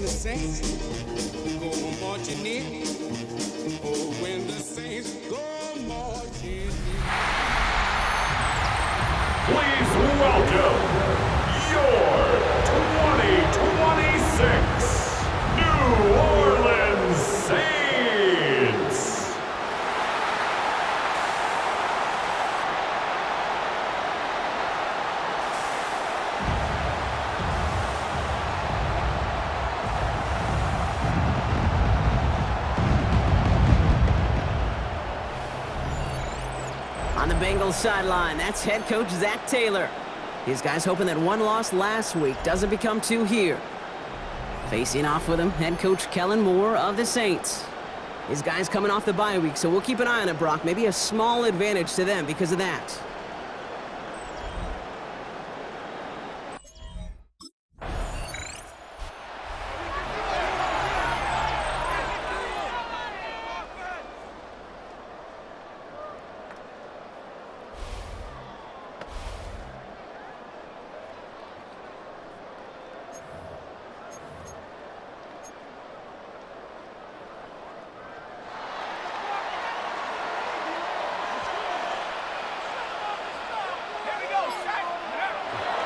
Saints go marching in. Oh, when the Saints go marching in. Please welcome your 2026 New Orleans Saints. On the Bengals sideline, that's head coach Zach Taylor. His guys hoping that one loss last week doesn't become two here. Facing off with him, head coach Kellen Moore of the Saints. His guys coming off the bye week, so we'll keep an eye on it, Brock. Maybe a small advantage to them because of that.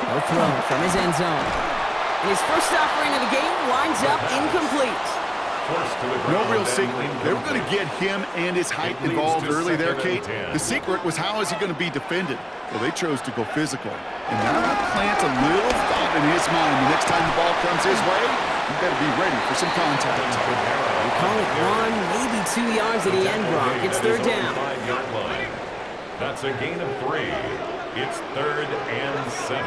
No throw from his end zone. And his first offering of the game winds up incomplete. No real secret. They were going to get him and his height involved early there, Kate. The secret was how is he going to be defended? Well, they chose to go physical. And now that plants a little thought in his mind. The next time the ball comes his way, you better be ready for some contact. We call it 1, maybe 2 yards at the end, Brock. It's third down. That's a gain of 3. It's 3rd and 7.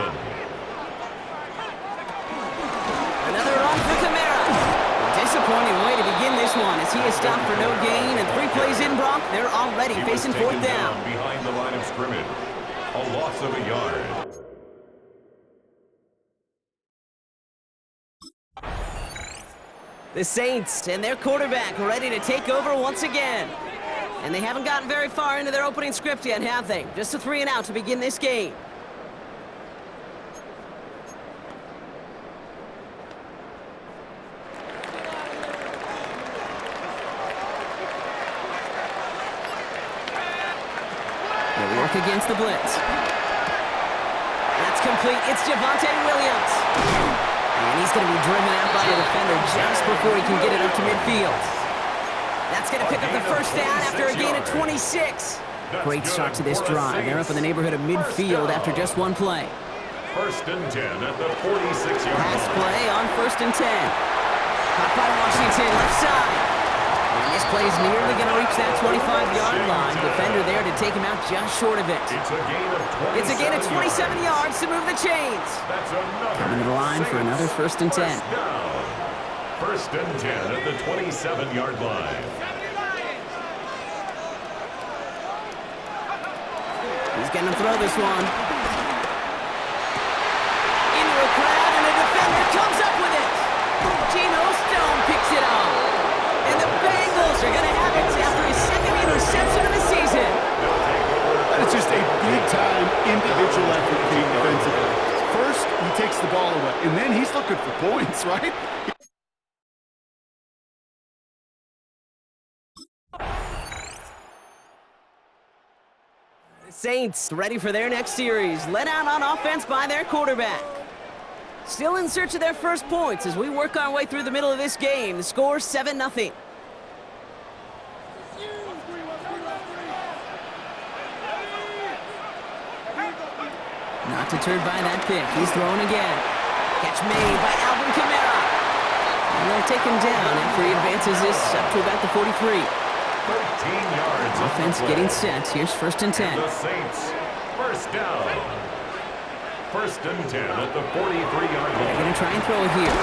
Another run for Kamara. A disappointing way to begin this one as he is stopped for no gain. And 3 plays in, Brock, they're already facing fourth down. Behind the line of scrimmage. A loss of a yard. The Saints and their quarterback ready to take over once again. And they haven't gotten very far into their opening script yet, have they? Just a 3 and out to begin this game. They work against the blitz. That's complete. It's Javonte Williams. And he's going to be driven out by a defender just before he can get it up to midfield. That's going to pick up the first down after a gain of 26. Great start to this drive. They're up in the neighborhood of midfield after just 1 play. 1st and 10 at the 46-yard line. Pass play on 1st and 10. Caught by Washington, left side. And this play is nearly going to reach that 25-yard line. Defender there to take him out just short of it. It's a gain of 27 yards to move the chains. Coming to the line for another 1st and 10. 1st and 10 at the 27-yard line. He's going to throw this one. Into a crowd, and a defender comes up with it. Geno Stone picks it up. And the Bengals are going to have it after his 2nd interception of the season. It's just a big-time individual effort defensively. First, he takes the ball away, and then he's looking for points, right? Saints ready for their next series, led out on offense by their quarterback. Still in search of their first points as we work our way through the middle of this game. The score 7-0. Not deterred by that pick. He's throwing again. Catch made by Alvin Kamara. And they'll take him down after he advances this up to about the 43. 13 yards. Offense getting set. Here's 1st and 10. The Saints, 1st down. 1st and 10 at the 43-yard line. They're going to try and throw it here.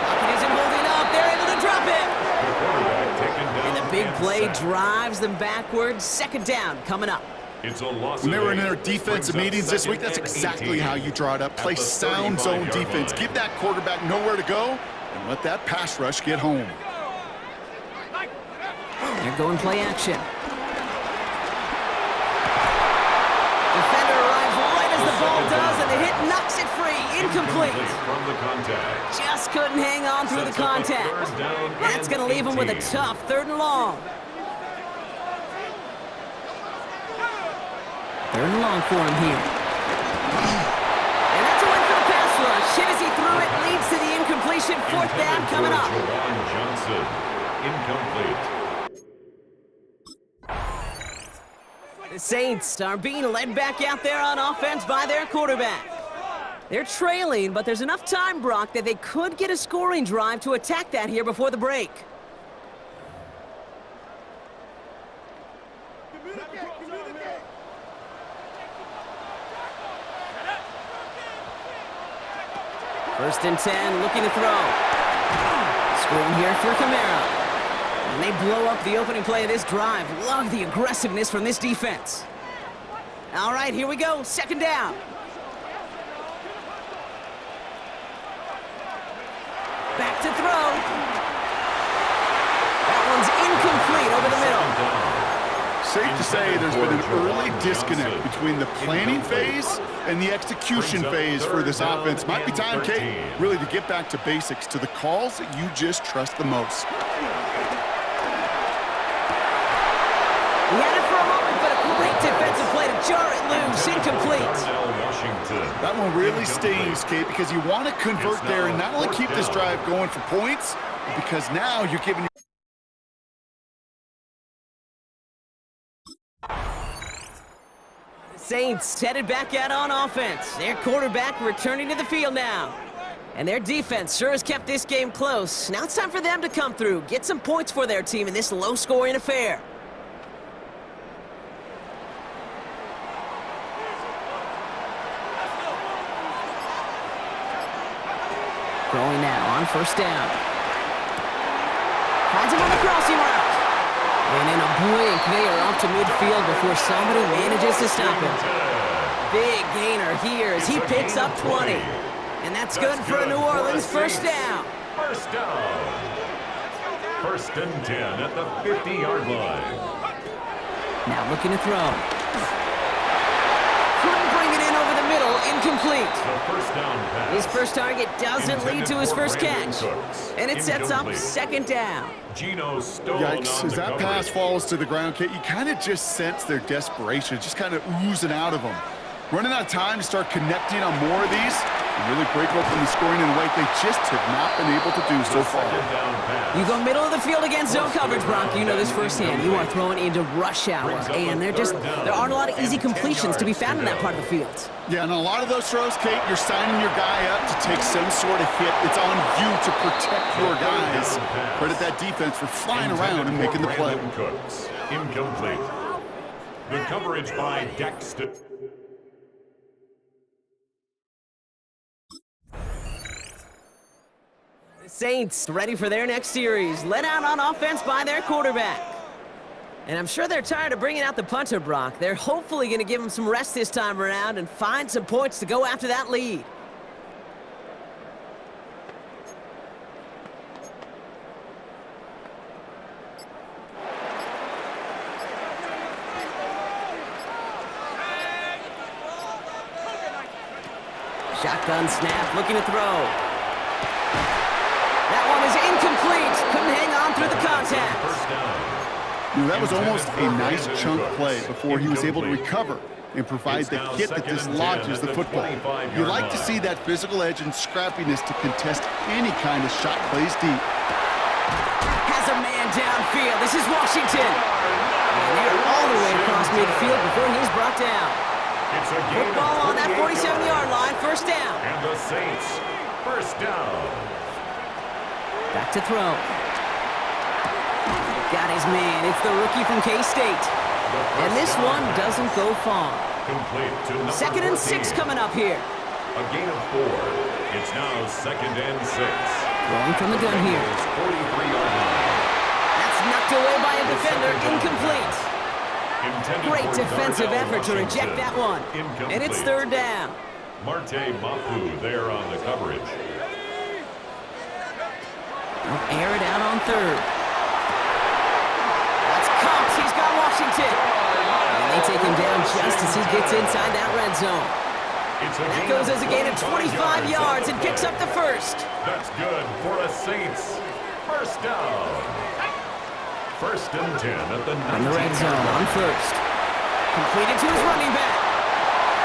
Pocket isn't holding up. They're able to drop it. The quarterback taken down. And the big play sacked. drives them backwards. 2nd down coming up. It's a loss. When they were in their Brings defensive up meetings this 2nd week, that's and exactly 18. how you draw it up. Play At the sound zone 35-yard defense. line. Give that quarterback nowhere to go, and let that pass rush get home. They're going play action. Defender arrives right as the ball does, and the hit knocks it free. Incomplete. From the contact. Just couldn't hang on through the contact. That's going to leave him with a tough 3rd and long. 3rd and long for him here. And that's a win for the pass rush. Hit as he threw it, leads to the incompletion. 4th down coming up. Johnson, incomplete. The Saints are being led back out there on offense by their quarterback. They're trailing, but there's enough time, Brock, that they could get a scoring drive to attack that here before the break. First and 10, looking to throw. Screen here for Kamara. And they blow up the opening play of this drive. Love the aggressiveness from this defense. All right, here we go. 2nd down. Back to throw. That one's incomplete over the middle. Safe to say there's been an early disconnect between the planning phase and the execution phase for this offense. Might be time, Kate, really to get back to basics, to the calls that you just trust the most. He had it for a moment, but a great defensive play to jar it loose. Incomplete. That one really stings, Kate, because you want to convert there and not only keep this drive going for points, but because now you're giving... Saints headed back out on offense. Their quarterback returning to the field now. And their defense sure has kept this game close. Now it's time for them to come through, get some points for their team in this low-scoring affair. Throwing now on 1st down. Finds him on the crossing route. And in a blink, they are off to midfield before somebody manages to stop him. Big gainer here as he picks up 20. And that's good for a New Orleans 1st down. 1st down. 1st and 10 at the 50-yard line. Now looking to throw. Couldn't bring it in over the middle. Incomplete. The 1st down pass. His first target doesn't lead to his first catch. And it sets up 2nd down. Yikes, as that pass falls to the ground, Kate, you kind of just sense their desperation, just kind of oozing out of them. Running out of time to start connecting on more of these and really break open the scoring in a way they just have not been able to do so far. You go middle of the field against zone coverage, Brock. You know this firsthand. You are throwing into rush hour, and there aren't a lot of easy completions to be found in that part of the field. Yeah, and a lot of those throws, Kate, you're signing your guy up to take some sort of hit. It's on you to protect your guys. Credit that defense for flying around and making the play. Incomplete. The coverage by Dexter. Saints ready for their next series. Led out on offense by their quarterback. And I'm sure they're tired of bringing out the punter, Brock. They're hopefully going to give him some rest this time around and find some points to go after that lead. Shotgun snap, looking to throw. That one is incomplete. Couldn't hang on through the contact. That was almost a nice chunk play before he was able to recover and provide the hit that dislodges the football. You like to see that physical edge and scrappiness to contest any kind of shot plays deep. Has a man downfield. This is Washington. And they are all the way across midfield before he's brought down. Football on that 47-yard line. 1st down. And the Saints, 1st down. Back to throw. Got his man. It's the rookie from K-State. And this one doesn't go far. Complete to 2nd and 6 coming up here. A gain of 4. It's now 2nd and 6. Throwing from the gun here. 43-yard line. That's knocked away by a defender. Incomplete. Great defensive effort to reject that one. And it's 3rd down. Marte Mapu there on the coverage. They'll air it out on 3rd. That's Cox. He's got Washington. And they take him down just as he gets inside that red zone. That goes as a gain of 25 yards and picks up the first. That's good for the Saints. First down. First and 10 at the 19. In the red zone on first. Completed to his running back.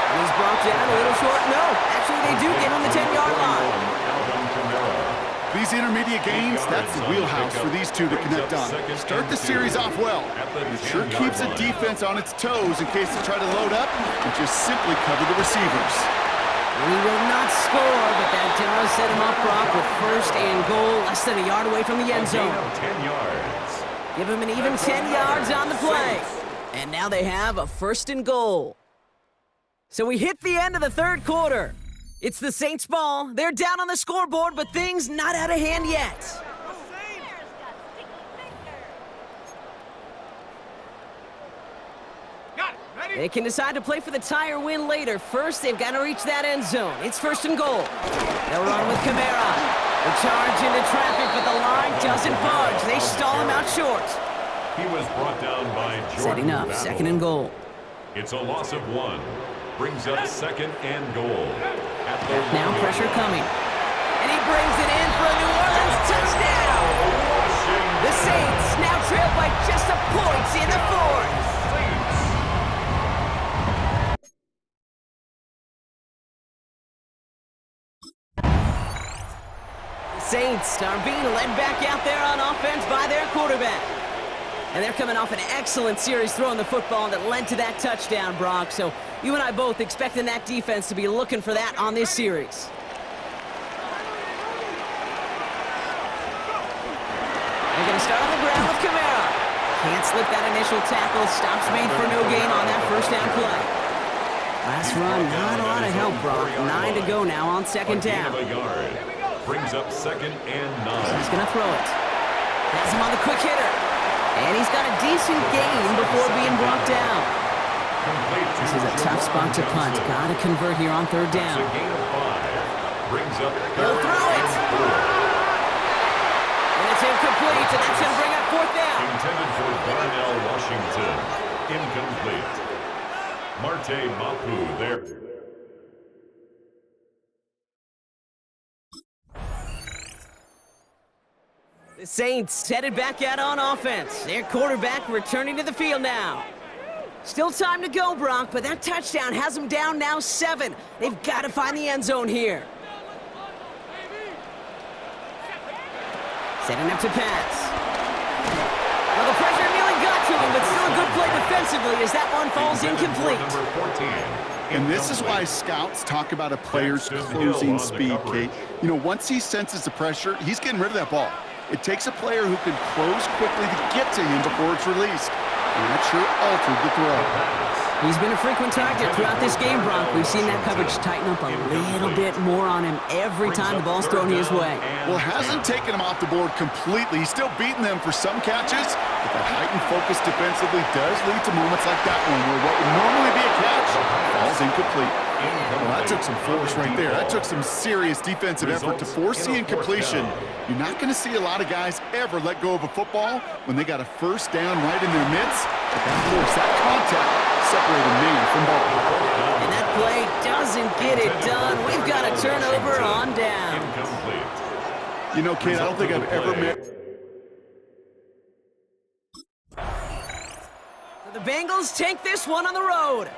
And he's brought down a little short. No, actually they do get on the 10-yard line. These intermediate gains, that's the wheelhouse for these two to connect on. Start the series off well. It sure keeps the defense on its toes in case they try to load up and just simply cover the receivers. He will not score, but that does set him up, Brock, with first and goal, less than a yard away from the end zone. 10 yards. Give him an even 10 yards on the play. And now they have a first and goal. So we hit the end of the third quarter. It's the Saints ball. They're down on the scoreboard, but things not out of hand yet. They can decide to play for the tie or win later. First, they've got to reach that end zone. It's first and goal. They'll run with Kamara. They charge into traffic, but the line doesn't budge. They stall him out short. He was brought down by Jordan. Setting up, Battle. second and goal. It's a loss of 1. Brings up second and goal. Now pressure coming. And he brings it in for a New Orleans touchdown. The Saints now trail by just a point in the fourth. Saints are being led back out there on offense by their quarterback. And they're coming off an excellent series throwing the football that led to that touchdown, Brock. So you and I both expecting that defense to be looking for that on this series. They're going to start on the ground with Kamara. Can't slip that initial tackle. Stops made for no gain on that first down play. Last run, not a lot of help, Brock. 9 to go now on second down. Brings up second and 9. He's going to throw it. Has him on the quick hitter. And he's got a decent gain before being brought down. This is a tough spot to punt. Got to convert here on third down. It's a gain of 5. Brings up He'll throw it. And it's incomplete, and that's going to bring up fourth down. Intended for Darnell Washington. Incomplete. Marte Mapu there. The Saints headed back out on offense. Their quarterback returning to the field now. Still time to go, Brock, but that touchdown has them down now 7. They've got to find the end zone here. Setting up to pass. Well, the pressure nearly got to him, but still a good play defensively as that one falls incomplete. And this is why scouts talk about a player's closing speed, Kate. You know, once he senses the pressure, he's getting rid of that ball. It takes a player who can close quickly to get to him before it's released. And that sure altered the throw. He's been a frequent target throughout this game, Brock. We've seen that coverage tighten up a little bit more on him every time the ball's thrown his way. Well, it hasn't taken him off the board completely. He's still beating them for some catches, but that heightened focus defensively does lead to moments like that one where what would normally be a catch falls incomplete. Well, that took some force right there. That took some serious defensive effort to force the incompletion. You're not going to see a lot of guys ever let go of a football when they got a first down right in their midst. But that force, that contact, separated man from ball. And that play doesn't get it done. We've got a turnover on down. You know, Kate, I don't think I've ever met... The Bengals take this one on the road.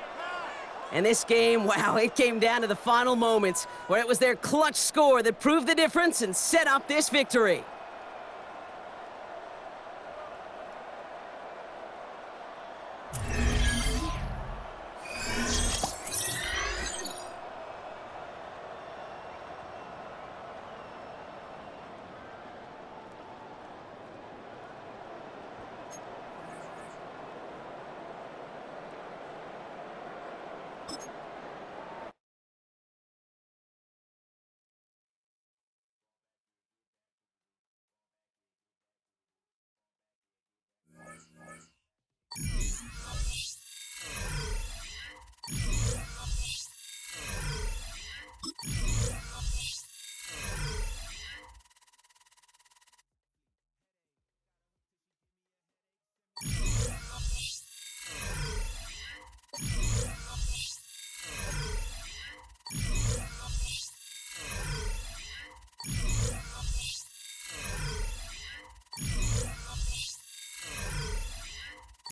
And this game, wow, it came down to the final moments where it was their clutch score that proved the difference and set up this victory.